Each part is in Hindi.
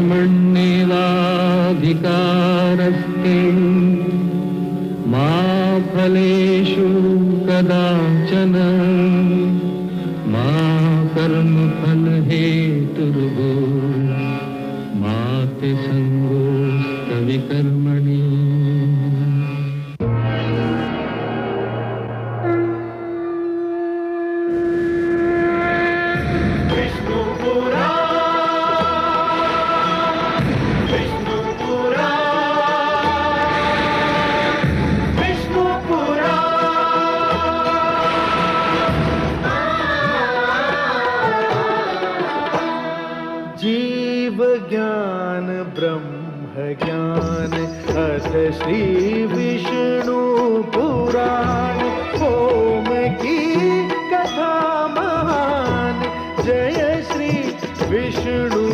कर्मण्येवाधिकारस्ते मा फलेषु कदाचन मा कर्मफलहेतुर्भो मा ते संगोऽस्तविकर्मणि। ज्ञान ब्रह्म ज्ञान अथ श्री विष्णु पुराण ओम की कथा महान जय श्री विष्णु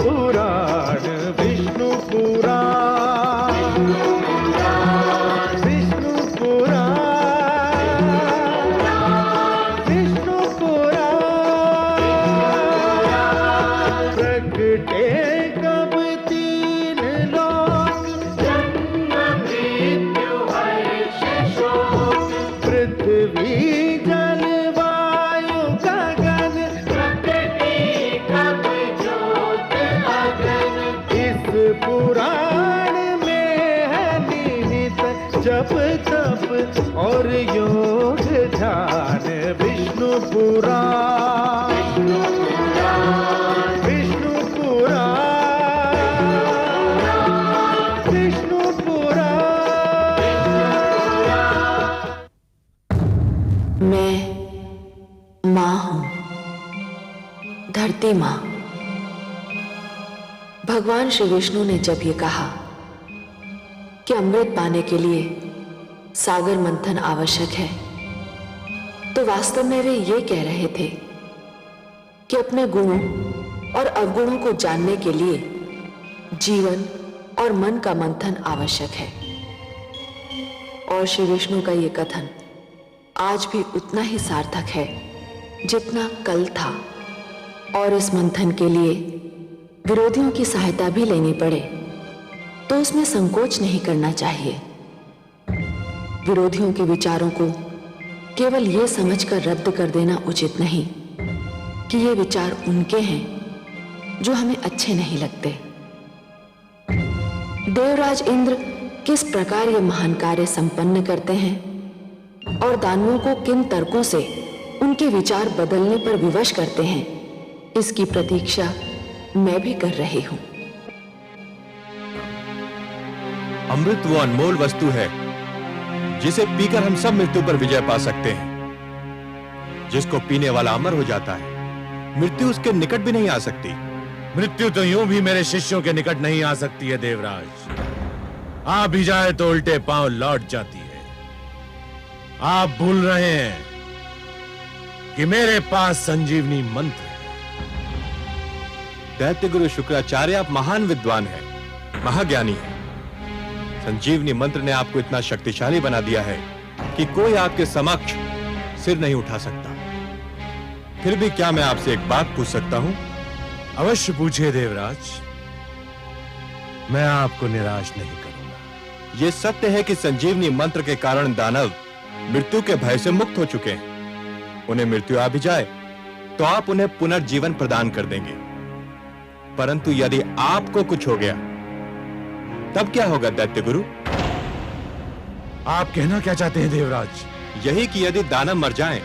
पुराण विष्णु पुराण विष्णु पुराण विष्णु पुराण प्रगटे जप तप और योग ध्यान विष्णु पुराण विष्णु पुराण विष्णु पुराण। मैं माँ हूँ, धरती माँ। भगवान श्री विष्णु ने जब ये कहा कि अमृत पाने के लिए सागर मंथन आवश्यक है, तो वास्तव में वे ये कह रहे थे कि अपने गुणों और अवगुणों को जानने के लिए जीवन और मन का मंथन आवश्यक है। और श्री विष्णु का ये कथन आज भी उतना ही सार्थक है जितना कल था। और इस मंथन के लिए विरोधियों की सहायता भी लेनी पड़े तो उसमें संकोच नहीं करना चाहिए। विरोधियों के विचारों को केवल ये समझकर रद्द कर देना उचित नहीं कि ये विचार उनके हैं जो हमें अच्छे नहीं लगते। देवराज इंद्र किस प्रकार ये महान कार्य संपन्न करते हैं और दानवों को किन तर्कों से उनके विचार बदलने पर विवश करते हैं, इसकी प्रतीक्षा मैं भी कर रही हूं। अमृत वो अनमोल वस्तु है जिसे पीकर हम सब मृत्यु पर विजय पा सकते हैं। जिसको पीने वाला अमर हो जाता है, मृत्यु उसके निकट भी नहीं आ सकती। मृत्यु तो यूं भी मेरे शिष्यों के निकट नहीं आ सकती है देवराज। आ भी जाए तो उल्टे पांव लौट जाती है। आप भूल रहे हैं कि मेरे पास संजीवनी मंत्र है। दैत्य गुरु शुक्राचार्य, आप महान विद्वान हैं, महाज्ञानी हैं। संजीवनी मंत्र ने आपको इतना शक्तिशाली बना दिया है कि कोई आपके समक्ष सिर नहीं उठा सकता। फिर भी क्या मैं आपसे एक बात पूछ सकता हूं? अवश्य पूछिए देवराज, मैं आपको निराश नहीं करूंगा। यह सत्य है कि संजीवनी मंत्र के कारण दानव मृत्यु के भय से मुक्त हो चुके हैं। उन्हें मृत्यु आ भी जाए तो आप उन्हें पुनर्जीवन प्रदान कर देंगे। परंतु यदि आपको कुछ हो गया तब क्या होगा दैत्य गुरु? आप कहना क्या चाहते हैं देवराज? यही कि यदि दानव मर जाएं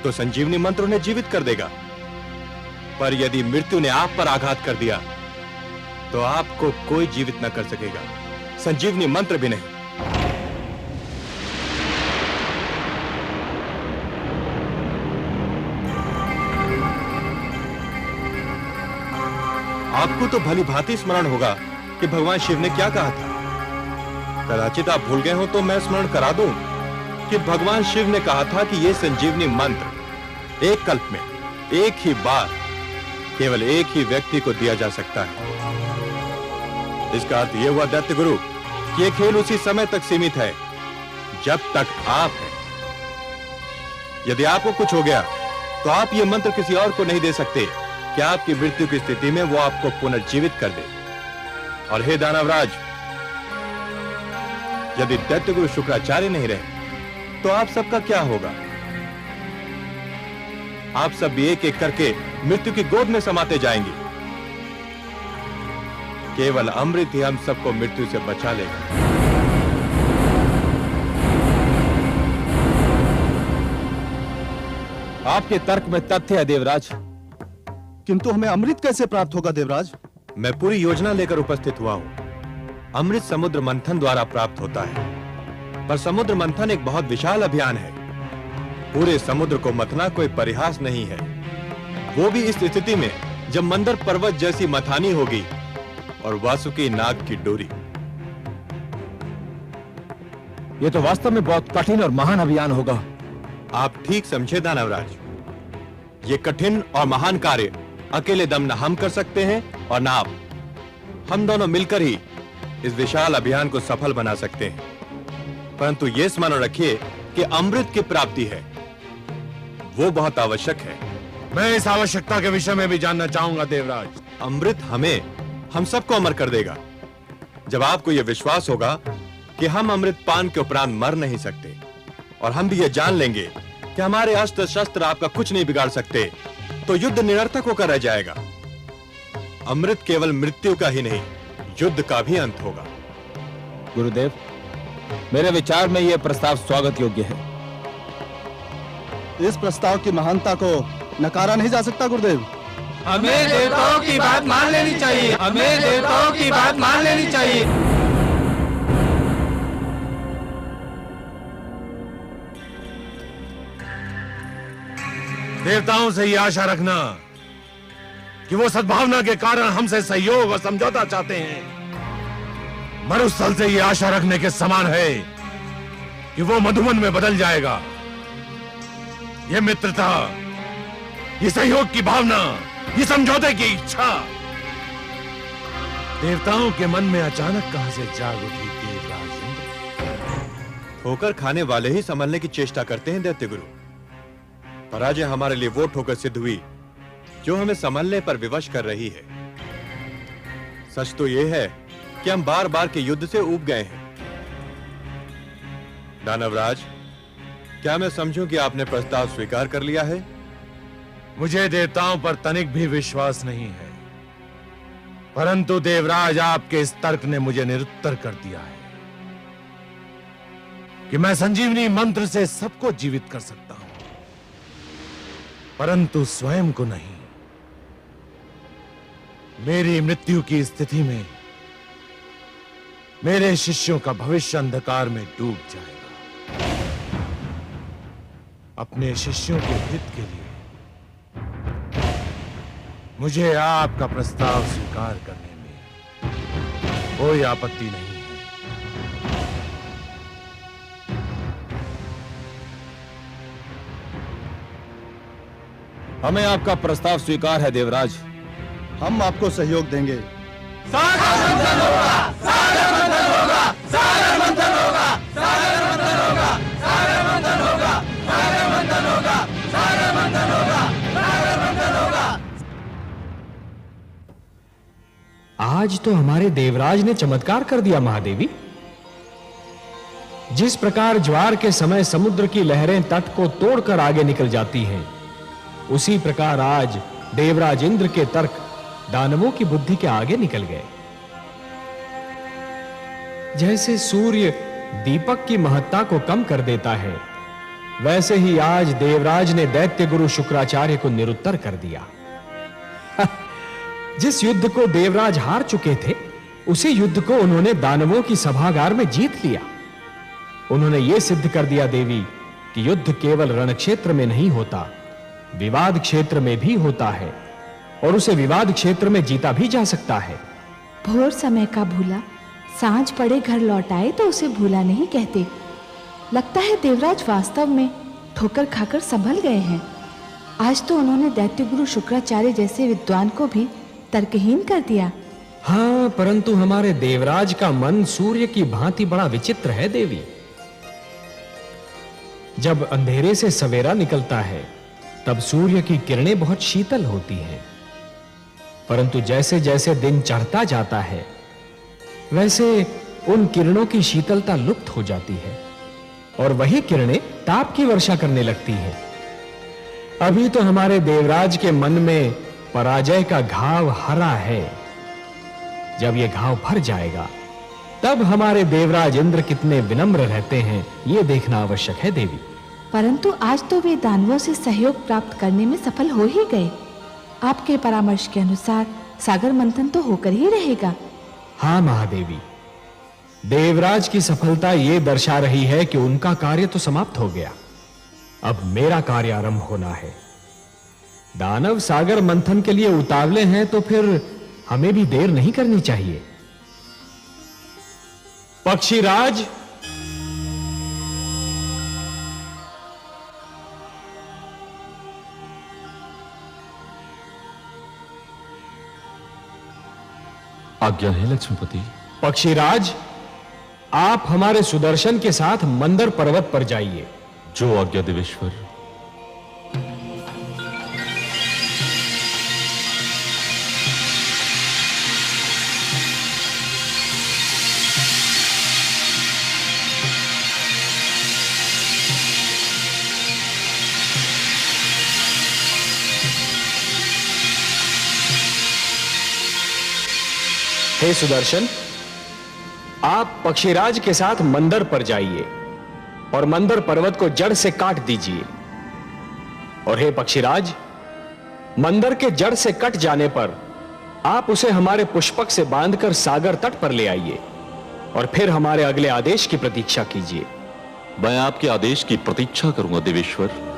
तो संजीवनी मंत्र उन्हें जीवित कर देगा, पर यदि मृत्यु ने आप पर आघात कर दिया तो आपको कोई जीवित न कर सकेगा, संजीवनी मंत्र भी नहीं। आपको तो भली भांति स्मरण होगा कि भगवान शिव ने क्या कहा था। कदाचित आप भूल गए हो तो मैं स्मरण करा दूं कि भगवान शिव ने कहा था कि यह संजीवनी मंत्र एक कल्प में एक ही बार केवल एक ही व्यक्ति को दिया जा सकता है। इसका अर्थ यह हुआ दैत्य गुरु कि यह खेल उसी समय तक सीमित है जब तक आप हैं। यदि आपको कुछ हो गया तो आप यह मंत्र किसी और को नहीं दे सकते कि आपकी मृत्यु की स्थिति में वो आपको पुनर्जीवित कर दे। और हे दानवराज, यदि दैत्य गुरु शुक्राचार्य नहीं रहे तो आप सबका क्या होगा? आप सब भी एक एक करके मृत्यु की गोद में समाते जाएंगे। केवल अमृत ही हम सबको मृत्यु से बचा लेगा। आपके तर्क में तथ्य है देवराज, किंतु हमें अमृत कैसे प्राप्त होगा देवराज? मैं पूरी योजना लेकर उपस्थित हुआ हूं। अमृत समुद्र मंथन द्वारा प्राप्त होता है, पर समुद्र मंथन एक बहुत विशाल अभियान है। पूरे समुद्र को मथना कोई परिहास नहीं है, वो भी इस स्थिति में जब मंदर पर्वत जैसी मथानी होगी और वासुकी नाग की डोरी। ये तो वास्तव में बहुत कठिन और महान अभियान होगा। आप ठीक समझे दानवराज, ये कठिन और महान कार्य अकेले दम न हम कर सकते हैं और न आप। हम दोनों मिलकर ही इस विशाल अभियान को सफल बना सकते हैं। परंतु यह स्मरण रखिए कि अमृत की प्राप्ति है, वो बहुत आवश्यक है। मैं इस आवश्यकता के विषय में भी जानना चाहूंगा देवराज। अमृत हम सबको अमर कर देगा। जब आपको यह विश्वास होगा कि हम अमृत पान के उपरांत मर नहीं सकते, और हम भी यह जान लेंगे कि हमारे अस्त्र शस्त्र आपका कुछ नहीं बिगाड़ सकते, तो युद्ध निरर्थक होकर रह जाएगा। अमृत केवल मृत्यु का ही नहीं, युद्ध का भी अंत होगा। गुरुदेव, मेरे विचार में यह प्रस्ताव स्वागत योग्य है। इस प्रस्ताव की महानता को नकारा नहीं जा सकता गुरुदेव। हमें देवताओं की बात मान लेनी चाहिए, हमें देवताओं की बात मान लेनी चाहिए। देवताओं से ये आशा रखना कि वो सद्भावना के कारण हमसे सहयोग और समझौता चाहते हैं, मरुस्थल से ये आशा रखने के समान है कि वो मधुवन में बदल जाएगा। ये मित्रता, ये सहयोग की भावना, ये समझौते की इच्छा देवताओं के मन में अचानक कहां से जाग उठी देवराज इंद्र। ठोकर खाने वाले ही संभलने की चेष्टा करते हैं दैत्य गुरु। पराजय हमारे लिए वो ठोकर सिद्ध हुई जो हमें संभलने पर विवश कर रही है। सच तो यह है कि हम बार बार के युद्ध से ऊब गए हैं। दानवराज, क्या मैं समझूं कि आपने प्रस्ताव स्वीकार कर लिया है? मुझे देवताओं पर तनिक भी विश्वास नहीं है, परंतु देवराज आपके इस तर्क ने मुझे निरुत्तर कर दिया है कि मैं संजीवनी मंत्र से सबको जीवित कर सकता हूं, परंतु स्वयं को नहीं। मेरी मृत्यु की स्थिति में मेरे शिष्यों का भविष्य अंधकार में डूब जाएगा। अपने शिष्यों के हित के लिए मुझे आपका प्रस्ताव स्वीकार करने में कोई आपत्ति नहीं है। हमें आपका प्रस्ताव स्वीकार है देवराज। हम आपको सहयोग देंगे। आज तो हमारे देवराज ने चमत्कार कर दिया महादेवी। जिस प्रकार ज्वार के समय समुद्र की लहरें तट को तोड़कर आगे निकल जाती हैं, उसी प्रकार आज देवराज इंद्र के तर्क दानवों की बुद्धि के आगे निकल गए। जैसे सूर्य दीपक की महत्ता को कम कर देता है, वैसे ही आज देवराज ने दैत्य गुरु शुक्राचार्य को निरुत्तर कर दिया। जिस युद्ध को देवराज हार चुके थे, उसी युद्ध को उन्होंने दानवों की सभागार में जीत लिया। उन्होंने यह सिद्ध कर दिया देवी कि युद्ध केवल रणक्षेत्र में नहीं होता, विवाद क्षेत्र में भी होता है, और उसे विवाद क्षेत्र में जीता भी जा सकता है। भोर समय का भूला सांझ पड़े घर लौट आए तो उसे भूला नहीं कहते। लगता है देवराज वास्तव में ठोकर खाकर संभल गए हैं। आज तो उन्होंने दैत्य गुरु शुक्राचार्य जैसे विद्वान को भी तर्कहीन कर दिया। हाँ, परंतु हमारे देवराज का मन सूर्य की भांति बड़ा विचित्र है देवी। जब अंधेरे से सवेरा निकलता है, तब सूर्य की किरणें बहुत शीतल होती हैं, परंतु जैसे जैसे दिन चढ़ता जाता है, वैसे उन किरणों की शीतलता लुप्त हो जाती है और वही किरणें ताप की वर्षा करने लगती हैं। अभी तो हमारे देवराज के मन में पराजय का घाव हरा है। जब यह घाव भर जाएगा तब हमारे देवराज इंद्र कितने विनम्र रहते हैं, यह देखना आवश्यक है देवी। परंतु आज तो वे दानवों से सहयोग प्राप्त करने में सफल हो ही गए। आपके परामर्श के अनुसार सागर मंथन तो होकर ही रहेगा। हाँ महादेवी, देवराज की सफलता यह दर्शा रही है कि उनका कार्य तो समाप्त हो गया, अब मेरा कार्य आरंभ होना है। दानव सागर मंथन के लिए उतावले हैं तो फिर हमें भी देर नहीं करनी चाहिए। पक्षीराज, आज्ञा है लक्ष्मीपति। पक्षीराज, आप हमारे सुदर्शन के साथ मंदर पर्वत पर जाइए। जो आज्ञा देवेश्वर। हे सुदर्शन, आप पक्षीराज के साथ मंदर पर जाइए और मंदर पर्वत को जड़ से काट दीजिए। और हे पक्षीराज, मंदर के जड़ से कट जाने पर आप उसे हमारे पुष्पक से बांधकर सागर तट पर ले आइए और फिर हमारे अगले आदेश की प्रतीक्षा कीजिए। मैं आपके आदेश की प्रतीक्षा करूंगा देवेश्वर।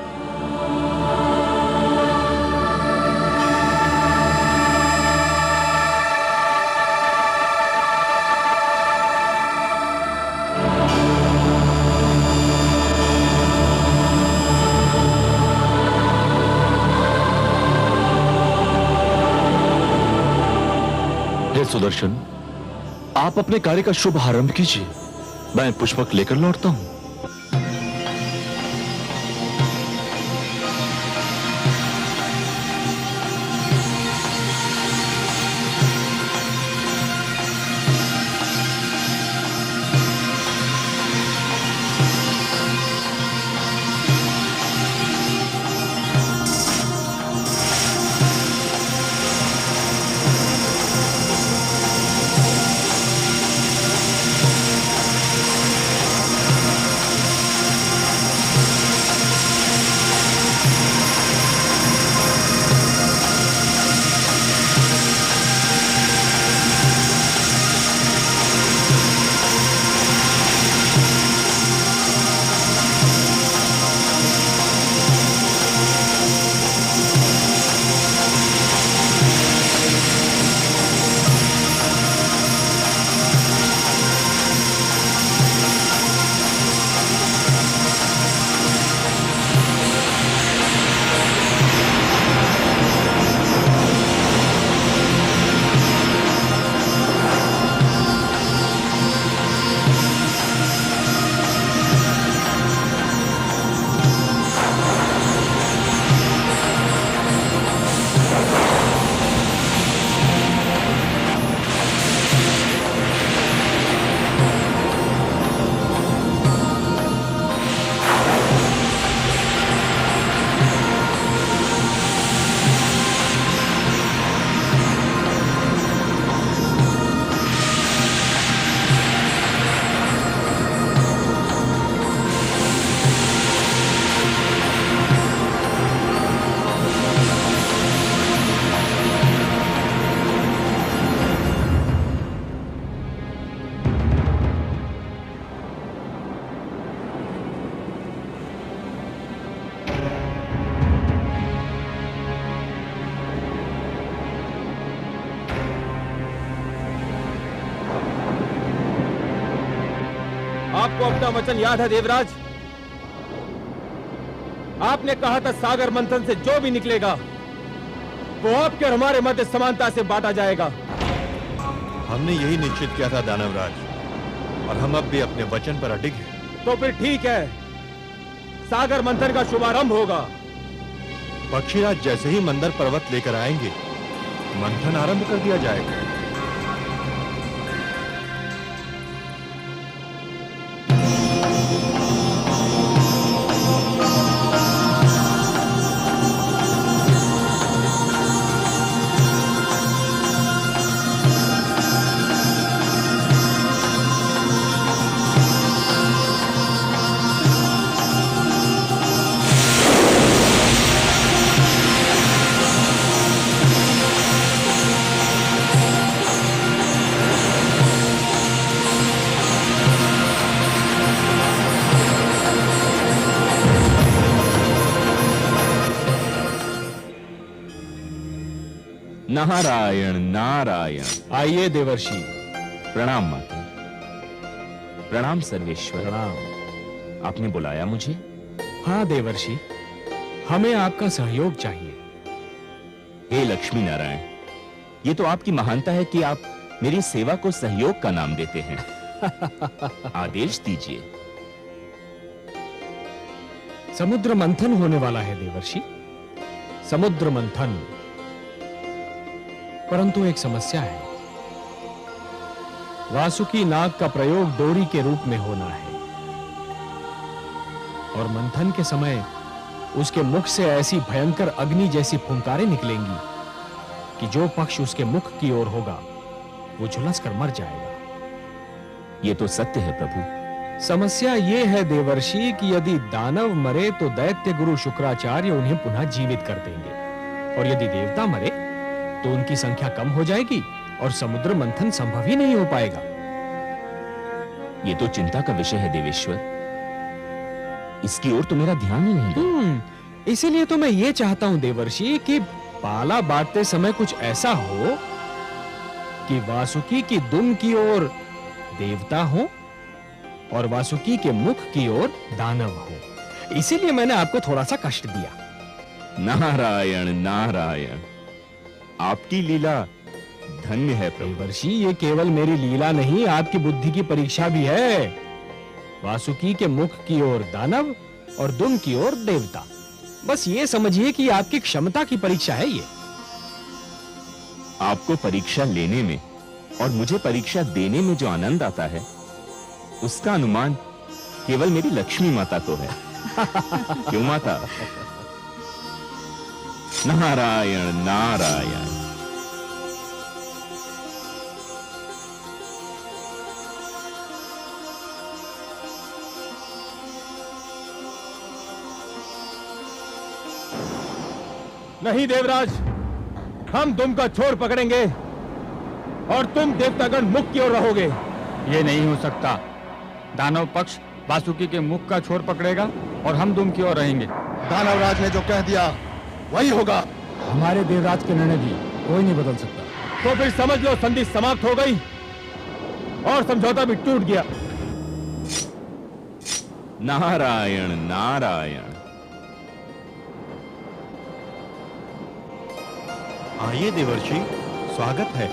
सुदर्शन, आप अपने कार्य का शुभ आरंभ कीजिए, मैं पुष्पक लेकर लौटता हूं। आपको अपना वचन याद है देवराज? आपने कहा था सागर मंथन से जो भी निकलेगा वो आपके और हमारे मध्य समानता से बांटा जाएगा। हमने यही निश्चित किया था दानवराज, और हम अब भी अपने वचन पर अडिग हैं। तो फिर ठीक है, सागर मंथन का शुभारंभ होगा। पक्षीराज जैसे ही मंदर पर्वत लेकर आएंगे, मंथन आरंभ कर दिया जाएगा। नारायण नारायण। आइए देवर्षि। प्रणाम माता। प्रणाम सर्वेश्वर। प्रणाम। आपने बुलाया मुझे? हाँ देवर्षि, हमें आपका सहयोग चाहिए। हे लक्ष्मी नारायण, ये तो आपकी महानता है कि आप मेरी सेवा को सहयोग का नाम देते हैं। आदेश दीजिए। समुद्र मंथन होने वाला है देवर्षि, समुद्र मंथन। परंतु एक समस्या है। वासुकी नाग का प्रयोग डोरी के रूप में होना है और मंथन के समय उसके मुख से ऐसी भयंकर अग्नि जैसी फुंकारें निकलेंगी कि जो पक्ष उसके मुख की ओर होगा वो झुलस कर मर जाएगा। ये तो सत्य है प्रभु। समस्या ये है देवर्षि कि यदि दानव मरे तो दैत्य गुरु शुक्राचार्य उन्हें पुनः जीवित कर देंगे, और यदि देवता मरे तो उनकी संख्या कम हो जाएगी और समुद्र मंथन संभव ही नहीं हो पाएगा। ये तो चिंता का विषय है देवेश्वर, इसकी ओर तो मेरा ध्यान ही नहीं गया। इसीलिए तो मैं ये चाहता हूं देवर्षि कि पाला बांटते समय कुछ ऐसा हो कि वासुकी की दुम की ओर देवता हो और वासुकी के मुख की ओर दानव हो। इसीलिए मैंने आपको थोड़ा सा कष्ट दिया। नारायण नारायण, आपकी लीला धन्य है प्रभु। देवर्षि, ये केवल मेरी लीला नहीं, आपकी बुद्धि की परीक्षा भी है। वासुकी के मुख की ओर दानव और दुम की ओर देवता। बस ये समझिए कि आपकी क्षमता की परीक्षा है ये। आपको परीक्षा लेने में और मुझे परीक्षा देने में जो आनंद आता है उसका अनुमान केवल मेरी लक्ष्मी माता को है। क्यों माता? नारायण नारायण। नहीं देवराज, हम दुम का छोर पकड़ेंगे और तुम देवतागण मुख की ओर रहोगे। ये नहीं हो सकता। दानव पक्ष वासुकी के मुख का छोर पकड़ेगा और हम दुम की ओर रहेंगे। दानवराज ने जो कह दिया वही होगा। हमारे देवराज के निर्णय भी कोई नहीं बदल सकता। तो फिर समझ लो संधि समाप्त हो गई और समझौता भी टूट गया। नारायण नारायण। आइए देवर्षि, स्वागत है।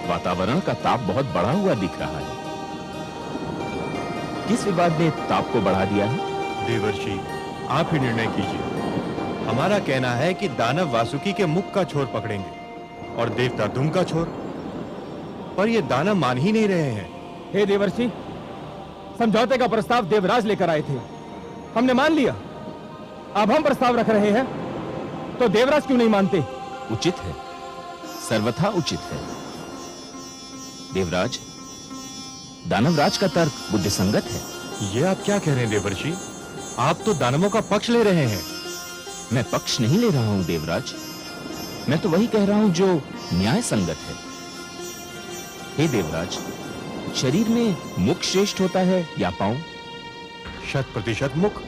वातावरण का ताप बहुत बढ़ा हुआ दिख रहा है। किस विवाद ने ताप को बढ़ा दिया है? देवर्षि, आप ही निर्णय कीजिए। हमारा कहना है कि दानव वासुकी के मुख का छोर पकड़ेंगे और देवता दुम का छोर, पर ये दानव मान ही नहीं रहे हैं। हे देवर्षि, समझौते का प्रस्ताव देवराज लेकर आए थे, हमने मान लिया। अब हम प्रस्ताव रख रहे हैं तो देवराज क्यों नहीं मानते? उचित है, सर्वथा उचित है। देवराज, दानवराज का तर्क बुद्धिसंगत है। ये आप क्या कह रहे हैं देवर्षि? आप तो दानवों का पक्ष ले रहे हैं। मैं पक्ष नहीं ले रहा हूं देवराज, मैं तो वही कह रहा हूं जो न्याय संगत है। हे देवराज, शरीर में मुख श्रेष्ठ होता है या पांव? 100% मुख।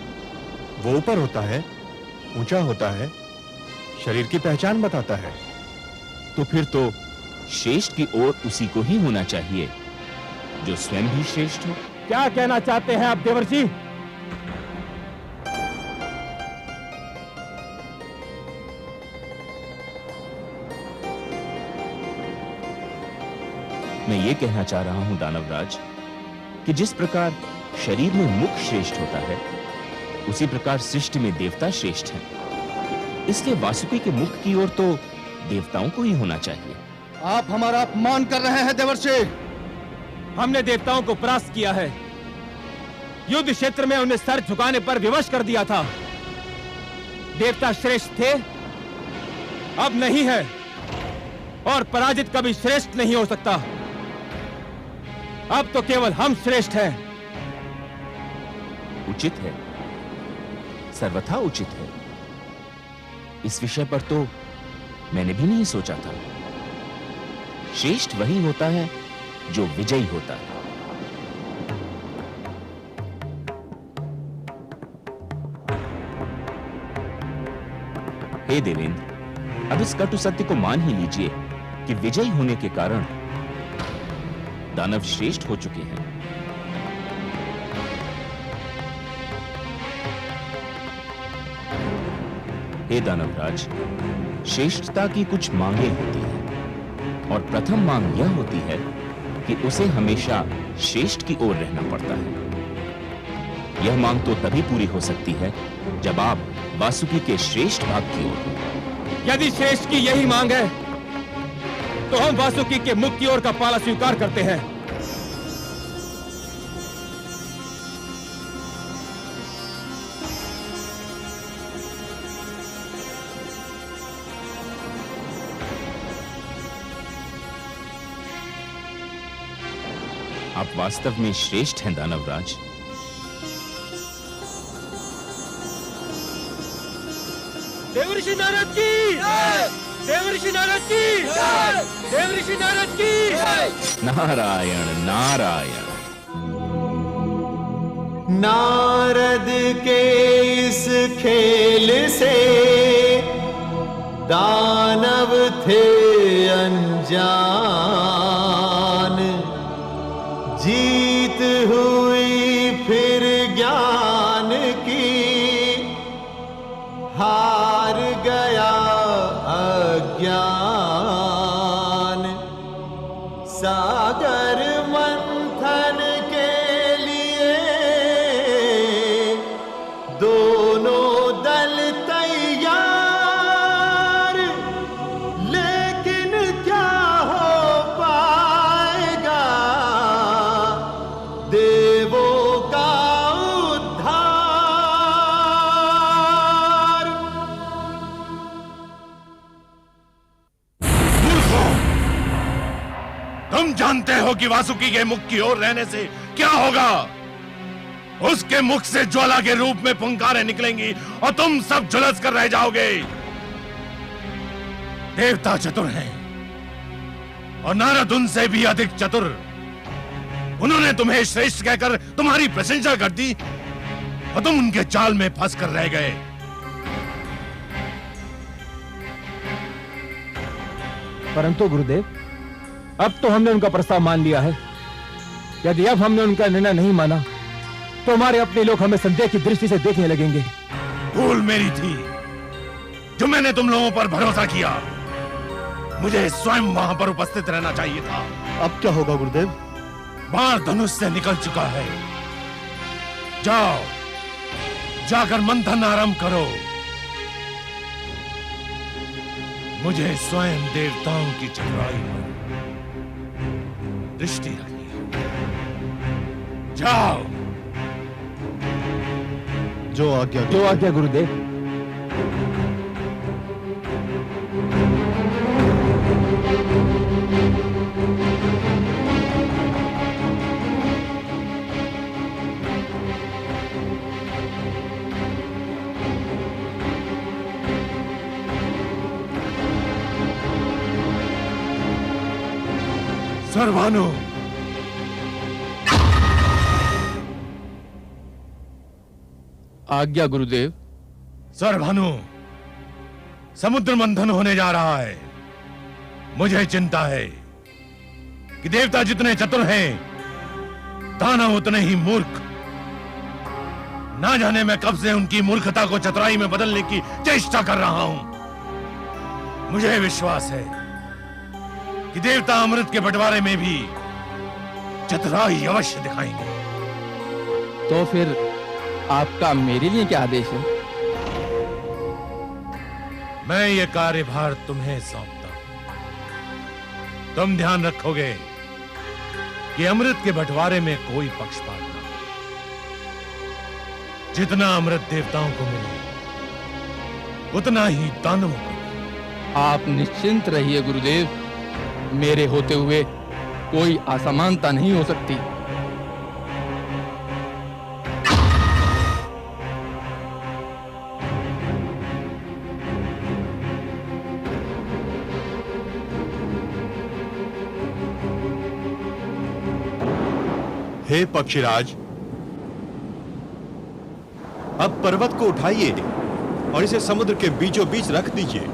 वो ऊपर होता है, ऊंचा होता है, शरीर की पहचान बताता है। तो फिर तो श्रेष्ठ की ओर उसी को ही होना चाहिए जो स्वयं भी श्रेष्ठ हो। क्या कहना चाहते हैं आप देवर्षि? मैं ये कहना चाह रहा हूं दानवराज कि जिस प्रकार शरीर में मुख श्रेष्ठ होता है उसी प्रकार सृष्टि में देवता श्रेष्ठ हैं। इसलिए वासुकी के मुख की ओर तो देवताओं को ही होना चाहिए। आप हमारा अपमान कर रहे हैं देवर्षि। हमने देवताओं को परास्त किया है, युद्ध क्षेत्र में उन्हें सर झुकाने पर विवश कर दिया था। देवता श्रेष्ठ थे, अब नहीं है, और पराजित कभी श्रेष्ठ नहीं हो सकता। अब तो केवल हम श्रेष्ठ हैं। उचित है, सर्वथा उचित है। इस विषय पर तो मैंने भी नहीं सोचा था। श्रेष्ठ वही होता है जो विजयी होता है। हे देवेंद्र, अब इस कटु सत्य को मान ही लीजिए कि विजयी होने के कारण दानव श्रेष्ठ हो चुके हैं। हे दानवराज, श्रेष्ठता की कुछ मांगे होती हैं और प्रथम मांग यह होती है कि उसे हमेशा श्रेष्ठ की ओर रहना पड़ता है। यह मांग तो तभी पूरी हो सकती है जब आप वासुकी के श्रेष्ठ भाग की ओर हो। यदि श्रेष्ठ की यही मांग है तो हम वासुकी के मुख की ओर का पाला स्वीकार करते हैं। आप वास्तव में श्रेष्ठ हैं दानवराज। देवऋषि नारद की जय! देवऋषि नारद की जय! देवऋषि नारद की जय! नारायण नारायण। नारद के इस खेल से दानव थे अनजान, जीत हुई फिर ज्ञान की, हार गया अज्ञान। सागर मंथन के लिए दोनों दल तैयार, लेकिन क्या हो पाएगा देवों का उद्धार। तुम जानते हो कि वासुकी के मुख की ओर रहने से क्या होगा? उसके मुख से ज्वाला के रूप में फुंकारें निकलेंगी और तुम सब झुलस कर रह जाओगे। देवता चतुर हैं और नारद उनसे भी अधिक चतुर। उन्होंने तुम्हें श्रेष्ठ कहकर तुम्हारी प्रशंसा कर दी और तुम उनके जाल में फंस कर रह गए। परंतु गुरुदेव, अब तो हमने उनका प्रस्ताव मान लिया है। यदि अब हमने उनका निर्णय नहीं माना तो हमारे अपने लोग हमें संदेह की दृष्टि से देखने लगेंगे। भूल मेरी थी जो मैंने तुम लोगों पर भरोसा किया। मुझे स्वयं वहां पर उपस्थित रहना चाहिए था। अब क्या होगा गुरुदेव? बाण धनुष से निकल चुका है। जाओ, जाकर मंथन आरंभ करो। मुझे स्वयं देवताओं की चतुराई पर दृष्टि रखनी है। जाओ। जो आज्ञा गुरुदेव। सर्वानु, आज्ञा गुरुदेव। सर्वानु, समुद्र मंथन होने जा रहा है। मुझे चिंता है कि देवता जितने चतुर हैं, दानव उतने ही मूर्ख। ना जाने मैं कब से उनकी मूर्खता को चतुराई में बदलने की चेष्टा कर रहा हूं। मुझे विश्वास है कि देवता अमृत के बंटवारे में भी चतुराई अवश्य दिखाएंगे। तो फिर आपका मेरे लिए क्या आदेश है? मैं ये कार्यभार तुम्हें सौंपता हूं। तुम ध्यान रखोगे कि अमृत के बंटवारे में कोई पक्षपात ना हो। जितना अमृत देवताओं को मिले उतना ही दानवों को मिले। आप निश्चिंत रहिए गुरुदेव। मेरे होते हुए कोई असमानता नहीं हो सकती। हे पक्षीराज, अब पर्वत को उठाइए और इसे समुद्र के बीचों बीच रख दीजिए।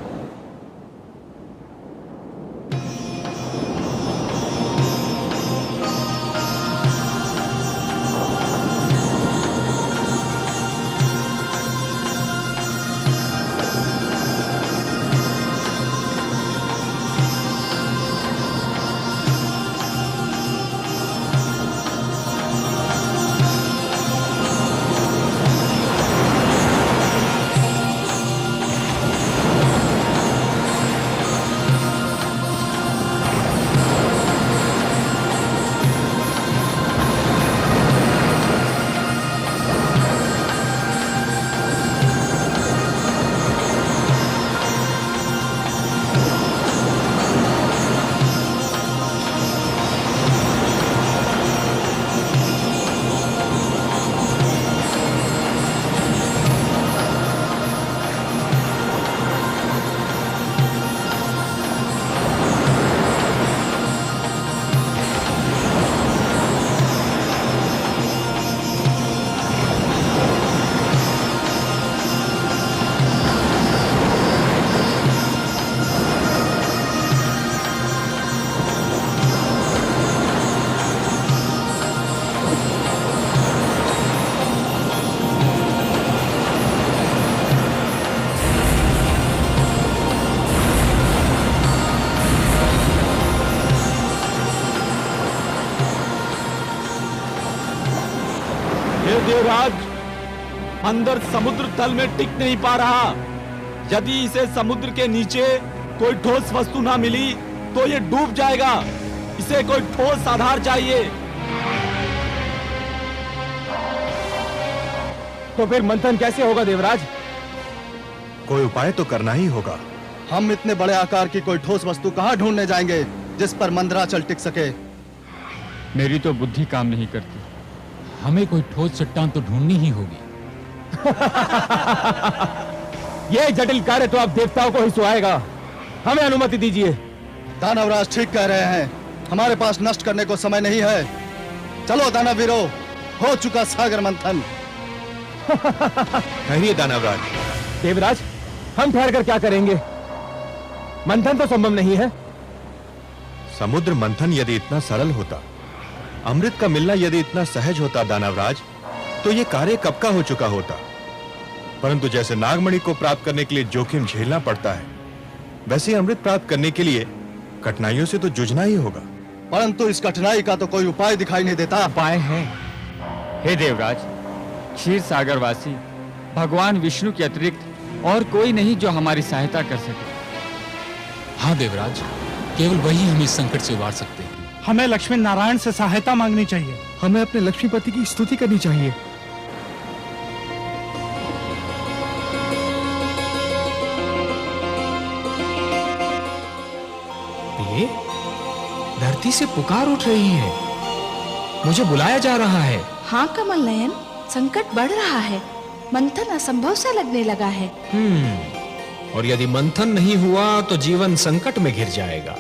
देवराज, अंदर समुद्र तल में टिक नहीं पा रहा। यदि इसे समुद्र के नीचे कोई ठोस वस्तु ना मिली तो ये डूब जाएगा। इसे कोई ठोस आधार चाहिए। तो फिर मंथन कैसे होगा देवराज? कोई उपाय तो करना ही होगा। हम इतने बड़े आकार की कोई ठोस वस्तु कहां ढूंढने जाएंगे जिस पर मंदराचल टिक सके? मेरी तो बुद्धि काम नहीं करती। हमें कोई ठोस चट्टान तो ढूंढनी ही होगी। ये जटिल कार्य तो आप देवताओं को ही सुहाएगा। हमें अनुमति दीजिए। दानवराज ठीक कह रहे हैं, हमारे पास नष्ट करने को समय नहीं है। चलो दानवीरों, हो चुका सागर मंथन। कहिए दानवराज। देवराज, हम ठहर कर क्या करेंगे? मंथन तो संभव नहीं है। समुद्र मंथन यदि इतना सरल होता, अमृत का मिलना यदि इतना सहज होता दानवराज, तो यह कार्य कब का हो चुका होता। परंतु जैसे नागमणि को प्राप्त करने के लिए जोखिम झेलना पड़ता है, वैसे अमृत प्राप्त करने के लिए कठिनाइयों से तो जूझना ही होगा। परंतु इस कठिनाई का तो कोई उपाय दिखाई नहीं देता। उपाय है। हे देवराज, क्षीर सागरवासी भगवान विष्णु के अतिरिक्त और कोई नहीं जो हमारी सहायता कर सके। हाँ देवराज, केवल वही हमें इस संकट से उबार सकते हैं। हमें लक्ष्मी नारायण से सहायता मांगनी चाहिए। हमें अपने लक्ष्मीपति की स्तुति करनी चाहिए। ये धरती से पुकार उठ रही है। मुझे बुलाया जा रहा है। हाँ कमल नयन, संकट बढ़ रहा है। मंथन असंभव सा लगने लगा है। और यदि मंथन नहीं हुआ तो जीवन संकट में घिर जाएगा।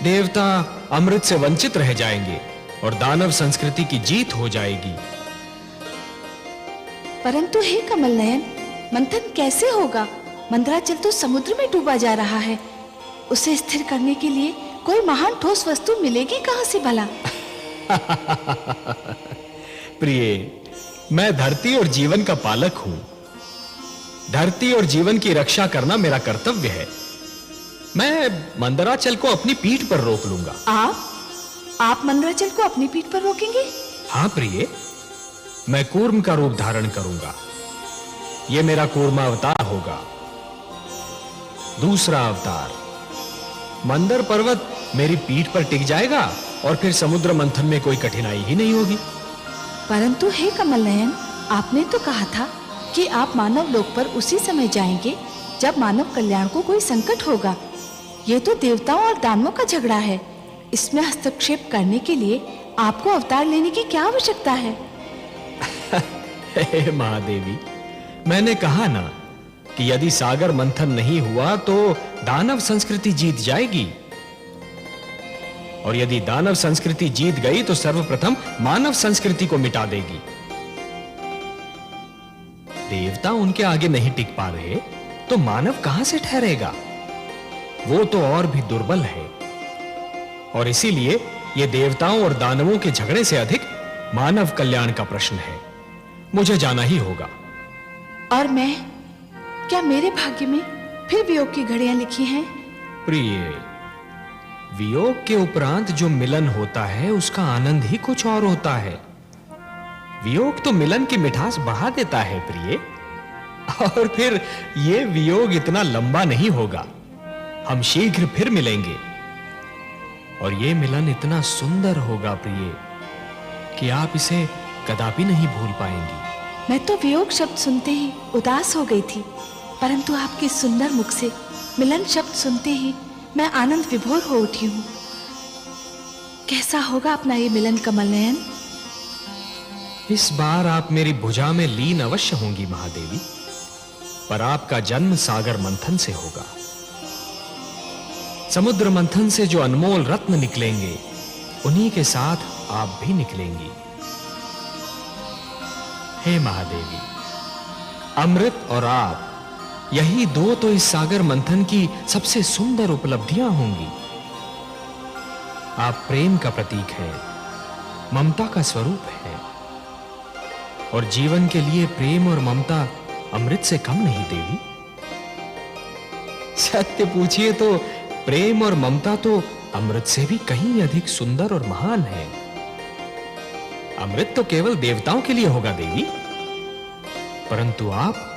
देवता अमृत से वंचित रह जाएंगे और दानव संस्कृति की जीत हो जाएगी। परंतु हे कमल नयन, मंथन कैसे होगा? मंदराचल तो समुद्र में डूबा जा रहा है। उसे स्थिर करने के लिए कोई महान ठोस वस्तु मिलेगी कहां से भला? प्रिय, मैं धरती और जीवन का पालक हूं। धरती और जीवन की रक्षा करना मेरा कर्तव्य है। मैं मंदराचल को अपनी पीठ पर रोक लूंगा। आप मंदराचल को अपनी पीठ पर रोकेंगे? हाँ प्रिय, मैं कूर्म का रूप धारण करूंगा। यह मेरा कूर्मा अवतार होगा। दूसरा अवतार, मंदर पर्वत मेरी पीठ पर टिक जाएगा और फिर समुद्र मंथन में कोई कठिनाई ही नहीं होगी। परंतु हे कमल नयन, आपने तो कहा था कि आप मानव लोक पर उसी समय जाएंगे जब मानव कल्याण को कोई संकट होगा। ये तो देवताओं और दानवों का झगड़ा है। इसमें हस्तक्षेप करने के लिए आपको अवतार लेने की क्या आवश्यकता है? हे महादेवी, मैंने कहा ना कि यदि सागर मंथन नहीं हुआ तो दानव संस्कृति जीत जाएगी। और यदि दानव संस्कृति जीत गई तो सर्वप्रथम मानव संस्कृति को मिटा देगी। देवता उनके आगे नहीं टिक पा रहे तो मानव कहां से ठहरेगा? वो तो और भी दुर्बल है। और इसीलिए ये देवताओं और दानवों के झगड़े से अधिक मानव कल्याण का प्रश्न है। मुझे जाना ही होगा। और मैं, क्या मेरे भाग्य में फिर वियोग की घड़ियां लिखी हैं? प्रिय, वियोग के उपरांत जो मिलन होता है उसका आनंद ही कुछ और होता है। वियोग तो मिलन की मिठास बढ़ा देता है प्रिय। और फिर ये वियोग इतना लंबा नहीं होगा। हम शीघ्र फिर मिलेंगे और ये मिलन इतना सुंदर होगा प्रिय कि आप इसे कदापि नहीं भूल पाएंगी। मैं तो वियोग शब्द सुनते ही उदास हो गई थी, परंतु आपके सुंदर मुख से मिलन शब्द सुनते ही मैं आनंद विभोर हो उठी हूं। कैसा होगा अपना ये मिलन कमल नयन? इस बार आप मेरी भुजा में लीन अवश्य होंगी महादेवी, पर आपका जन्म सागर मंथन से होगा। समुद्र मंथन से जो अनमोल रत्न निकलेंगे उन्हीं के साथ आप भी निकलेंगी। हे महादेवी, अमृत और आप, यही दो तो इस सागर मंथन की सबसे सुंदर उपलब्धियां होंगी। आप प्रेम का प्रतीक हैं, ममता का स्वरूप है, और जीवन के लिए प्रेम और ममता अमृत से कम नहीं देवी। सत्य पूछिए तो प्रेम और ममता तो अमृत से भी कहीं अधिक सुंदर और महान है। अमृत तो केवल देवताओं के लिए होगा देवी, परंतु आप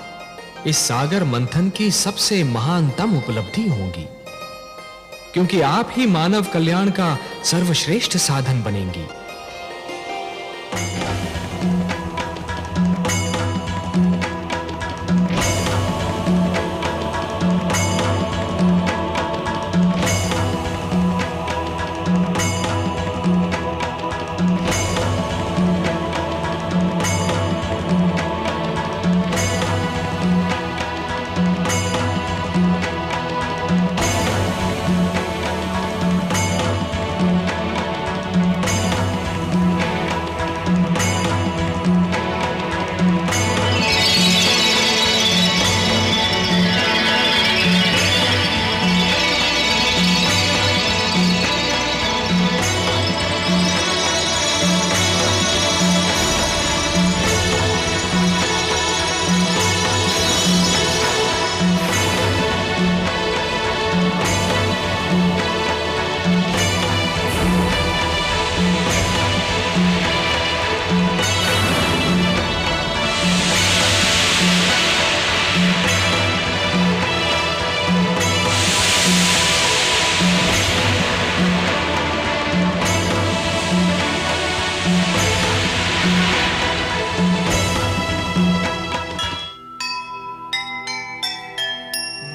इस सागर मंथन की सबसे महानतम उपलब्धि होंगी, क्योंकि आप ही मानव कल्याण का सर्वश्रेष्ठ साधन बनेंगी।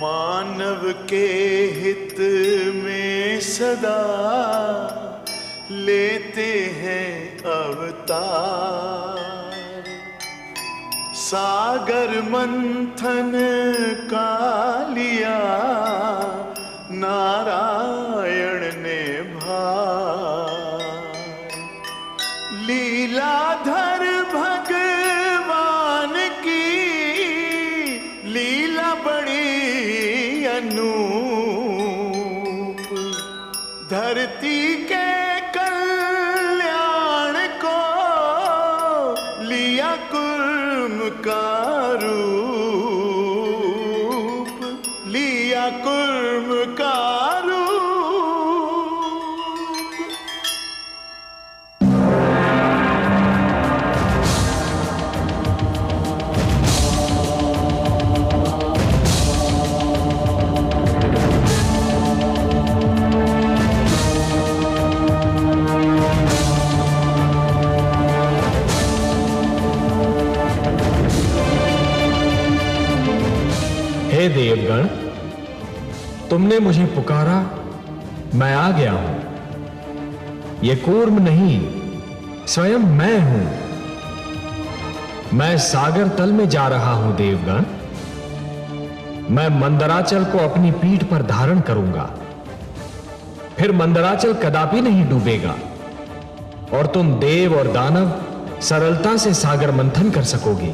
मानव के हित में सदा लेते हैं अवतार। सागर मंथन का लिया नारायण ने भार। लीलाधर भगवान की लीला बड़ी अनूप। धरती के कल्याण को लिया कुर्म का रूप। लिया कुर्म का रूप। हे देवगण, तुमने मुझे पुकारा, मैं आ गया हूं। ये कूर्म नहीं, स्वयं मैं हूं। मैं सागर तल में जा रहा हूं देवगण। मैं मंदराचल को अपनी पीठ पर धारण करूंगा। फिर मंदराचल कदापि नहीं डूबेगा और तुम देव और दानव सरलता से सागर मंथन कर सकोगे।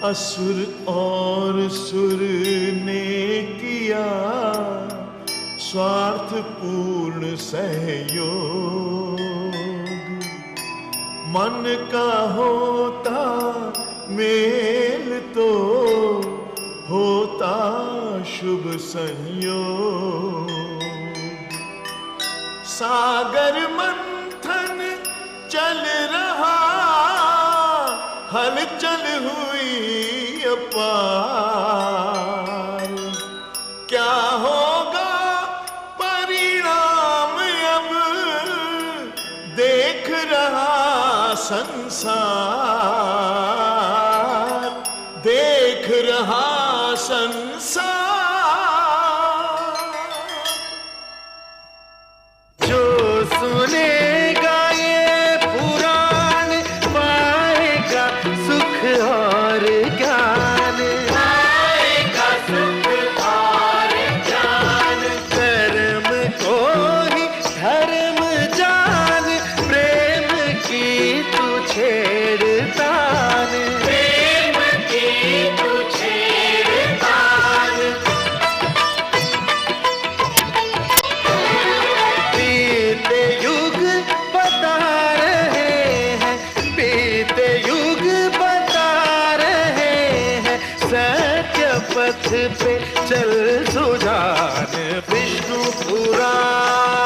असुर और सुर ने किया स्वार्थपूर्ण सहयोग, मन का होता मेल तो होता शुभ संयोग। सागर मंथन चल रहा, हलचल हुई अपार, क्या होगा परिणाम अब देख रहा संसार, देख रहा संसार। जो सुनेगा ये पुराण पाएगा पे चल सुजान विष्णु पुराण।